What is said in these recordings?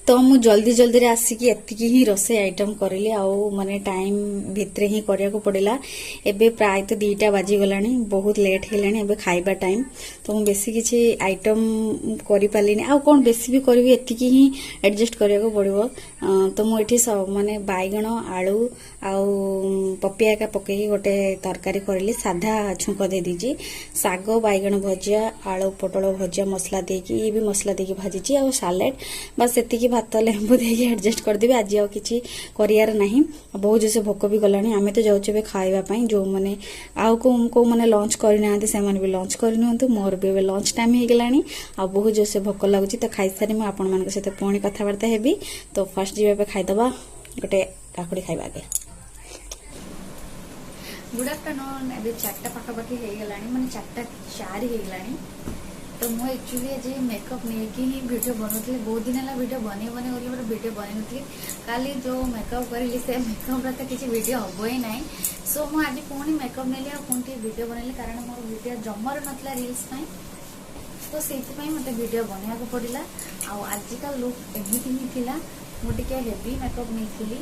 तो मु जल्दी जल्दी रे आसिकी एतिकी ही रोसे आइटम करली आउ माने टाइम भितरे ही करिया को पड़िला। एबे प्राय तो 2टा बाजी गलानी, बहुत लेट हेलानी एबे खाइबा टाइम। तो मु बेसी किछि आइटम करि पालिनी आउ कोन बेसी भी करबी एतिकी ही एडजस्ट करिया को पड़िबो। तो मु एठी सब माने बाइगण आलू आउ पपिया का पके गोटे तरकारी करली, साधा छुंक दे दीजी, साग बाइगण भजिया आलू पटल भजिया मसला देकी ये भी मसला देकी भाजीची आउ सालेड बस एतिकी भात लेंबू देकी एडजस्ट करदेबी। आज आउ किछि करियार नाही, बहुत जैसे भोक भी गलानी। आमे तो जाउछे बे खाइबा पई, जो माने आउ को माने लंच करि नांती से माने भी लंच करि नंतु। मोर भी लंच टाइम हे गेलानी आ बहुत जैसे भोक लागुची। तो खाइ सारी म आपन मान के साथे पुणी कथा वार्ता हेबी। तो फर्स्ट जीवा पे खाइ दबा गोटे काकुड़ी खाइबा के। Good afternoon. एबे 4टा पाखापाखि हे गेलानी, माने 4:04 हे गेलानी। तो मु एक्चुअली आज मेकअप नेकी ही वीडियो बनौली, बहुत दिन है वीडियो बने बोले वीडियो बन खाली जो मेकअप करी से मेकअप तो किसी वीडियो हम ही ना। सो मु आज पुणी मेकअप नेली आ पुणी वीडियो बनैली, कारण मोर वीडियो जमर नथला रील्स पे। तो से मत वीडियो बनवा को पड़ा। आजिका लुक एमती ही थिला, मुझे हेवी मेकअप नहीं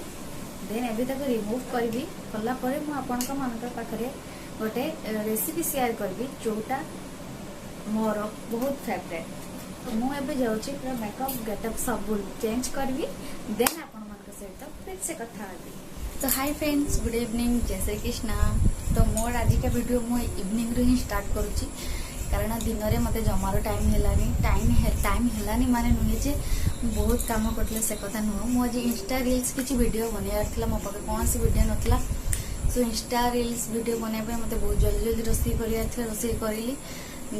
देन एबी तक रिमूव करी कलापर मुझे गोटे रेसिपी शेयर करी जोटा मोर बहुत फेवरेट। तो मुझे जाऊँगी पूरा मेकअप गेटअप सब चेंज करी देन आपण सहित फिर से कथा हेबी। तो हाय फ्रेंड्स, गुड इवनिंग, जय श्री कृष्णा। तो मोर आज का वीडियो मु इवनिंग रू ही स्टार्ट करुच्ची, कारण दिन में मत जमार टाइम हेलानी। टाइम हेलानी माने नुहे जे बहुत काम करते से कथा नुह। मुझे इंस्टा रील्स किसी वीडियो बनवार मो पाखे कौन सी वीडियो नाला। सो इंस्टा रील्स वीडियो बनवाई मत बहुत जल्दी जल्दी रोसे कर रोसे करी।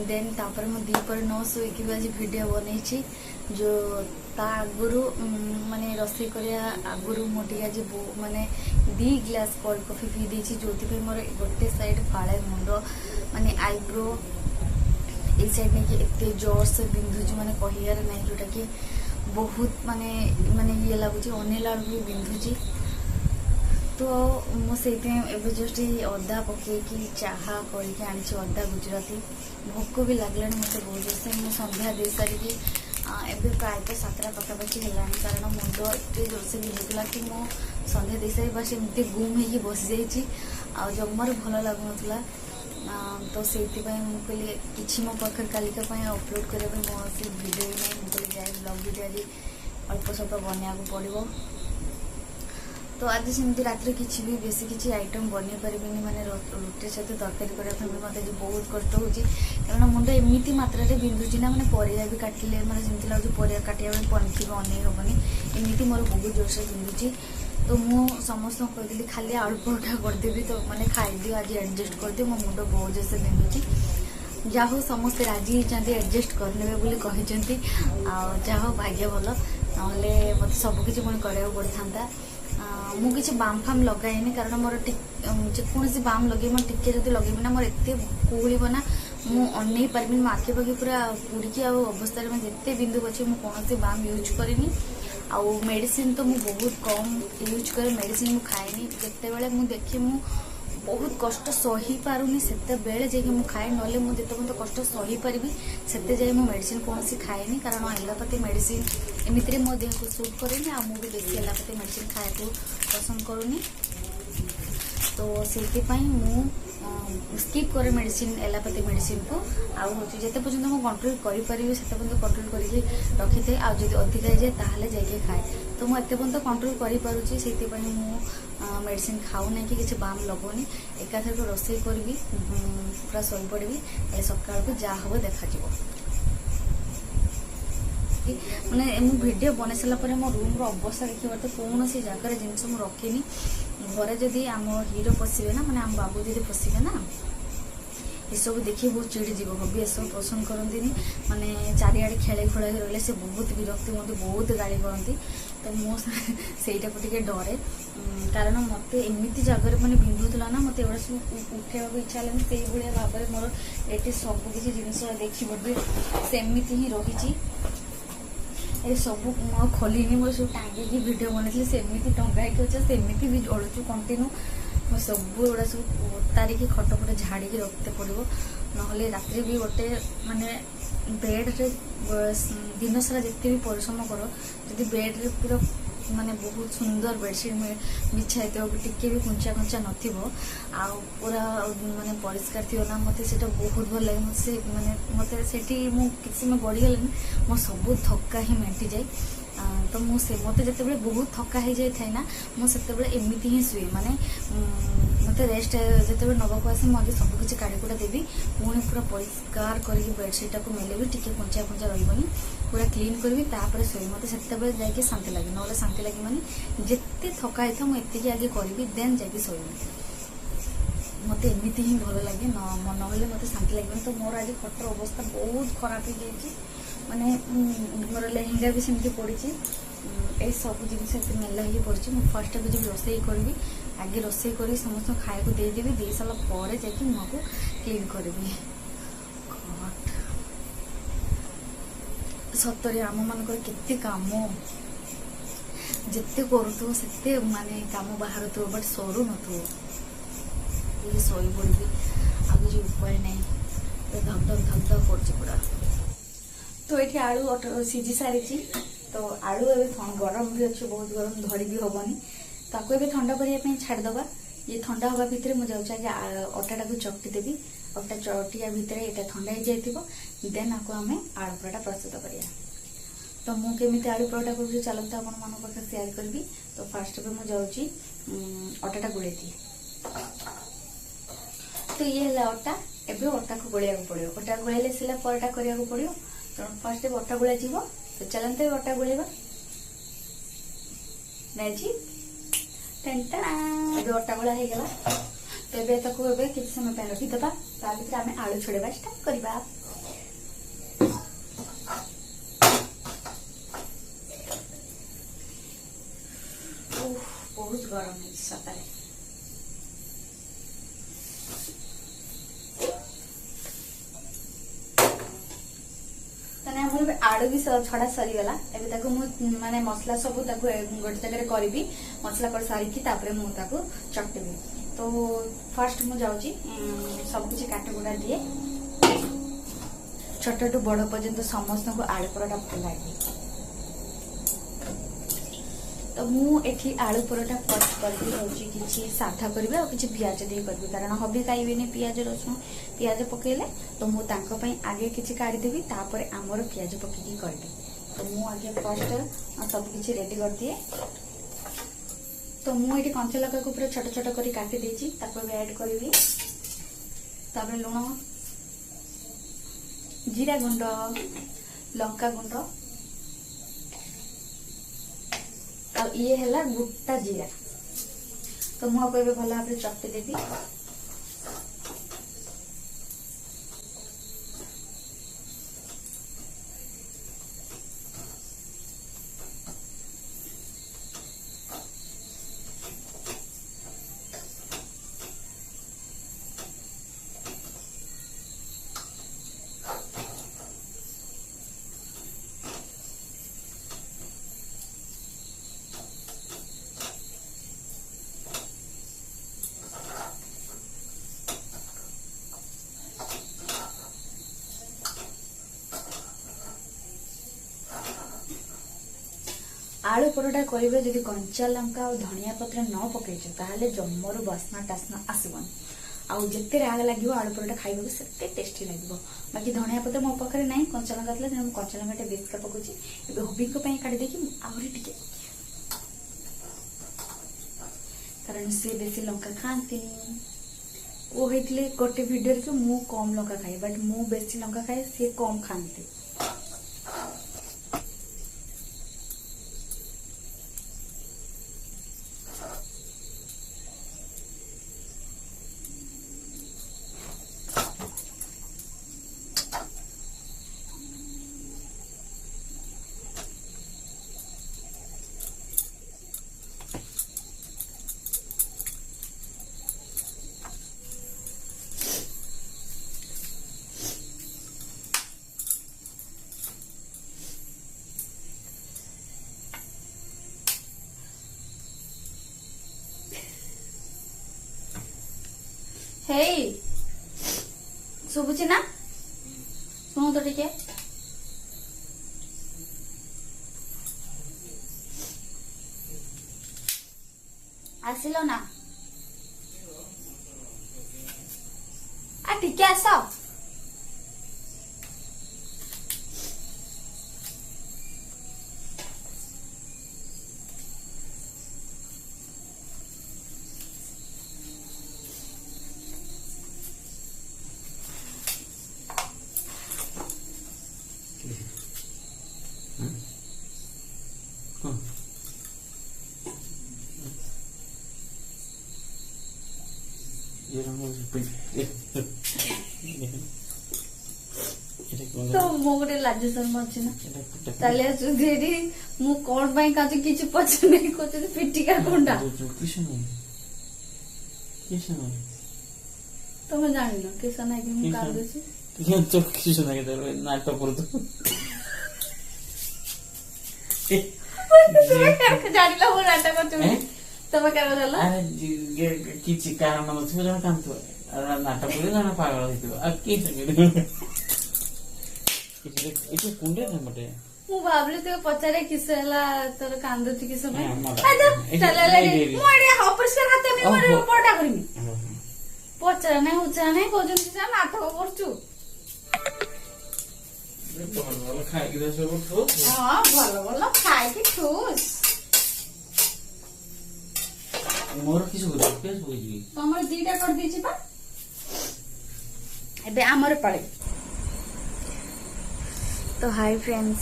देन तापर मु दीपर 9 शोक भी आज वीडियो बनई जो आगुरी माने रोसे करिया आगुरी मुझे आज माने 2 ग्लास कोल्ड कॉफी पी देछि, जो मोर गोटे साइड फाड़े मुंड माने आईब्रो ये साइड नहीं एत जोर से बिंधुची, माने कहियार ना, जोटा कि बहुत माने माने ये लगुच अनेला भी बिंधुची। तो मुझे जस्ट अदा पकईकि चाहा करके आनी अदा गुजराती। भोक भी लगला मत बहुत जोर से। मुझे संध्या दे सारिकी एवं प्रायतः 7टा पाखापाखि है, कारण मुंड एत जोर से बिंधुला कि मो संध्या दे सारी बस एमती गुम हो बस जा जमार भल लगुला। तो से कहली कि मो पाखे कालिका अपलोड करने मो से भिडियो नहीं, मुझे जाए ब्लॉग वीडियो आज अल्प स्वल्प बनवा को पड़ो। तो आज सेमती रात किसी भी बेसी किसी आइटम बन पारे माने रुटी सहित तरकारी करने मत बहुत कष्ट हो, कारण मुंड एमती मात्रा बिंधुची ना, मैंने परिया भी काटिले मतलब जमी लगे परिया काटा पंथी अनै हेनी, एमती मोर बहुत जोर से बिंधुची। तो मु समस्त कहती खाली आलू परोठा करदेवी, तो मैंने खाईदि आज एडजस्ट करदे, मो मुंड बहुत जोर से बिंधुची। जहाँ समस्ते राजी होती एडजस्ट करने बोली कहते, जहाँ भाग्य भल ना मत सबकि पुणी कराया पड़ था। मु किसी बाम फाम लगाएनि, कारण मोर जेकोसी बाम लगे मोर टिके जब लगे ना मोर एत कुहड़ना मु अनै पारि मो आखि पाखि पूरा पुड़िकी अवस्था में जिते बिंदु अच्छे मुझे कौन बाम यूज करनी। आउ मेडिसिन तो मुझे बहुत कम यूज करे, मेडिसिन मुझे खाएनी। जिते बड़े मुझे देखी मु बहुत कष्ट सही पारुनी सेते बेले जे मु खाए, नले मु जेते पर्यंत कष्ट सही पारिबी सेते जाए मु मेडिसिन कौन सी खाएनी, कारण एलोपैथी मेडिसिन एमितिरे मो देह को सूट करेनी। आ मु भी बेसी एलोपैथी मेडिसिन खाए को पसंद करूनी। तो से मु स्किप करे मेडिसिन एलोपैथी मेडिसिन को। आउ जिते पर्यंत मु कंट्रोल करि परिबे सेते पर्यंत कंट्रोल करके रखी थे। आ जदि अधिक जाए ताहले जाके खाए। तो मु एते पर्यंत कंट्रोल करि पारुची, सेति पई मु मेडिसिन खाऊ ना कि किसी बाम लगौनी। एकाथर रोसे करी पूरा शोई पड़ी, सकाल को जहाँ हम देखा मैंने मु वीडियो बन सारा मो रूम अवस्था देखा तो कौन सी जगार जिनस मुझे रखिनी। घरे जदि आम हीरो पशे ना, मैंने आम बाबू जब पशे ना, ये सब देखिए बहुत चिड़ी जीव हबी ये सब पसंद करती। माने चारिआडे खेले खोल रही से बहुत विरक्ति हमें, बहुत गाड़ी करती। तो मुझे टे डरे, कारण मत एमती जगह मैंने बिंधुला ना, मत एगुड़ा सब उठेवा इच्छा है से भाव में मोर ये सबकि जिनस देखिए सेमती ही रही। ये सब मुझे खोलिनी, मोर सब टांगिकी वीडियो बनई सेमती टंगाई अच्छे सेमती भी जड़ुचु कंटिन्यू। सब गुड़ा सब तारिकी खट फट झाड़ी रखते पड़ो, ना रात्रि भी गोटे माने बेड रे दिन सारा जिते भी परिश्रम कर जदि बेड रे पूरा माने बहुत सुंदर बेडसीट बिछाई टिके भी कुंचा कुंचा नथिबो आ पूरा माने परिष्कार थी ना मते सेटा बहुत भल लगे से माने मते सेठी मु किसी में गड़ी गले मो सब थका ही मेंटी जाए तो मुझे मत जिते बहुत थका हो जाए ना मुझे एमती ही शुए माने मत रेस्ट जिते नवाक आसे मुझे सबकि काढ़ीकुटा देवी पुणी पूरा परिष्कार करके बेडसीटा को मेले भी टिके कुंचा कुंचा रही पूरा क्लीन करी शुए मत से शांति लगे ना शांति लगे जिते थका होता मुझे आगे करी देन जा शोबी मत एमती ही भल लगे ना मत शांति लगे तो मोर आज खटर अवस्था बहुत खराब हो जाए माने मोर लेहेंगा भी सेमती पड़ी ए सब जिन मेला ही पड़ी मुझे फर्स्ट भी जब रोसे करी आगे रोसे कर समस्त खाया देदेवी दे सारा जाकि मुँह को क्लीन करी सतरे आम मान केते काम जिते करूँ से माने काम बाहर थो बट सरू नो शई पड़ी आ किसी उपाय नहीं धक धक धक धक कर पूरा तो ये आलू सीझी सारी तो आलू ए गरम भी अच्छे बहुत गरम धरी भी हेनी ताको ए ठंडा करने छाड़दे ये ठंडा हवा भितर मुझे अटाटा को चकटी देवी अटा चटिया भितर ये ठंडा हो जाए देन आपको आम आलू पराठा प्रस्तुत करिया तो मुझे आलू पराठा कर चलता आप पाखे सेयार करी तो फास्ट मुझे अटाटा गुड़े तो ये है अटा एवं अटा को गोलिया पड़ो अटा गोल सिला पराठा करा पड़ो तो फास्ट अटा गोला जीव तो चलते अटा गोलेबा अटा गोला हो गला तो ये किसी समय पे रखीदे आम आलू छोड़वा स्टार्ट करवा बहुत गरम है सकाଳେ आलू भी छड़ा सरीगला एवं माने मसला सब गोटे जगह करी मसला कर सारिकी मुझे चटवी तो फास्ट मुझे सबकि काटकुटा दिए छोट टू बड़ पर्यंत समस्त को आलू पराठा भल लगे तो मुझे आलू पराठा फर्स्ट करी कि साधा करी और किसी पिज दे करी कारण हबी खाइबे पिज रसुण पिज पकईले तो मुझे आगे किसी काढ़ीदेवी तापर आमर पिज पकईकी करी तो मुझे फर्स्ट सबकि रेडी कर दिए तो मुझे कंचा लगा को पूरा छोट छोट कर काटी देछि ताको ऐड करी तापर लुण जीरा गुंड लंका गुंड ये है गोटा जीरा तो मुझे भल भाव चटि देवी आलू परोटा करेंगे जदि कंचा लंका और धनिया पत्र न पकईच ताहले जम्मर बास्ना टास्ना आसबन आउ जिते राग लगे आलू परोटा खाइबा से टेस्टी लगे बाकी धनिया पत्र मो पाखे ना कंचा लंका था कंचा लंका बेसका पकाउची हबी काढ़ी देखी आहरी टिके कारण सी बेसी लंका खाती वो होते गोटे भिडियो मु कम लंका खाए बट मु बेसी लंका खाए सी कम खाती हे शुभुची ना ଶୁଣ ତ ଟିକେ ଆସିଲ ନା ଟିକେ ଆସ। तो मो गोटे लाज शर्म अच्छी ना ताले सुधेरी मु कौन पाई काजू किछि पछ नहीं कोचे पिटिका कोंडा तो मैं जानी ना किस ना कि मु काल देछि किन तो किछ ना के नाटक कर दो जानी ला वो नाटक कर तब क्या होला अरे किछि कारण नथिबो जण कांतो अरे नाटक करे जण पागल होइतो आ की संगे इसे कुंडे न मटे मु भाबले तो पचारे किस हला तोर कांदोची किस समय चल मोडे ऑपरेशन हाते में मोडे पटा करमी पचारे नै उचा नै कोजन से नाटक करछु भल खाइ कि सब ठोस हां भल खाइ कि ठोस मोर किछु कर फेसबुक जी हमर दीटा कर दी छी पा एबे हमर पळे तो हाय फ्रेंड्स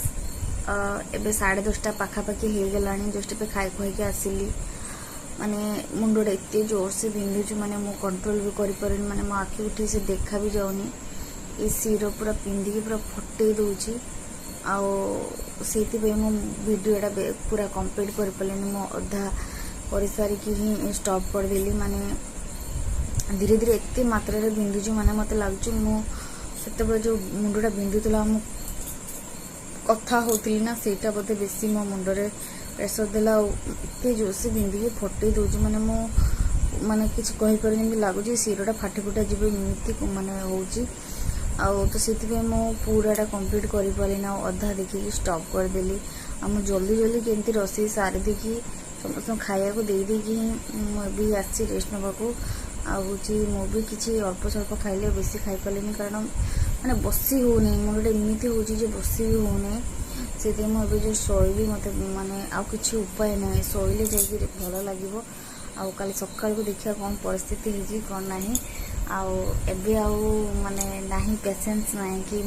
एबे 10:30 पाखापाखि हो गलानी जस्ट पे खाई खुई के आसिली माने मुंडोडे एते जोर से बिंदुछु माने मो कंट्रोल भी करि परन माने मो आखि उठी से देखा भी जाउनी ए सिरो पूरा पिंदी के पूरा फटे दोची आउ सेति बे मो वीडियोटा पूरा कंप्लीट कर पलेनी मो अधा कर सारी की ही स्टॉप कर देली माने धीरे धीरे एते मात्रा रे बिंदुछु माने मते लागछु मो सेते जो मुंडोटा बिंदुतला मो कथा होती ना सेटा बोधे बेसी मो मुंडरे प्रेसर देला एते जोर से बिंदी के फटे दोछु माने मो माने किछ कहि परनी भी लागुची सिरोटा फाटी फुटा जिबे एमिति माने होउची आउ तो सेति पे मो पूराटा कंप्लीट करि पाले ना अधा देखि स्टॉप कर देली हम जल्दी जल्दी केंती रसोई सारी देखी समस्त खाया को दे दे कि मो भी आसी रेस्ट नबा को आउची मो भी किछि अल्प स्वल्प खाइले बेसी खाइ पालेनी कारण माने बसी होनी मोर एमती हो बसी भी होनी से मुझे जो शैली मत माने आउ किसी उपाय ना शैली जाकि भल लगे आउ काली सकाल को देखिए कौन परिस्थिति होगी कौन ना आउ एबे आउ माने नाही पेशेंस ना कि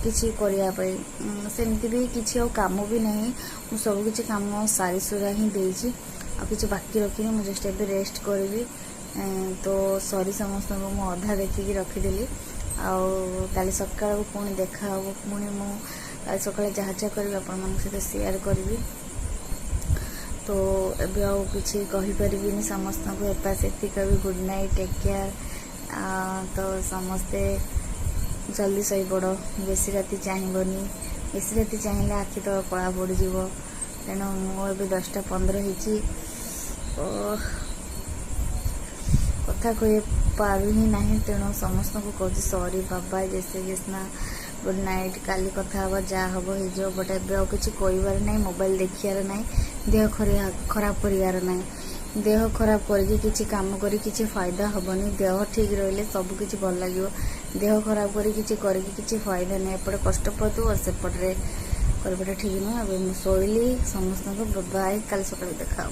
किसी करने सेमती भी किसी काम भी ना मु सब किसी काम सारी सुरा ही देछि आ किसी बाकी रखी मुझे जस्ट एबे रेस्ट करी तो सॉरी समस्त को मु अधा देखिकी रखीदेली आउ काली सकाळ को पुणी देखा हो पुणी मु काली सकाळे जहाँ जहाँ करी आपण मन सहित शेयर करी तो एबे आउ किछि कहि परिबिनी समस्त को एपा सेति कभी गुड नाइट टेक केयर तो समस्ते जल्दी सही पड़ बेसी राति चाहबनी बेसी राति चाहिए आखि तो कला पड़ जीवो तेणु मुझे 10:15 होती कथा कह पारू ही ना तेणु समस्त को कहूँ सॉरी बाबा जैसे कृष्णा गुड नाइट काली कथा हम जहाँ हम हो बट ए किसी कहबार ना मोबाइल देखार ना देह खराब करार ना देह खराब करके किसी काम करी किसी फायदा हेनी देह ठीक रही सब किसी भल लगे देह खराब करी फायदा नहीं एपटे कष्ट पातु और सेपटे करवाटा ठीक नुह अब शैली समस्त बाय काली सकाल देखा।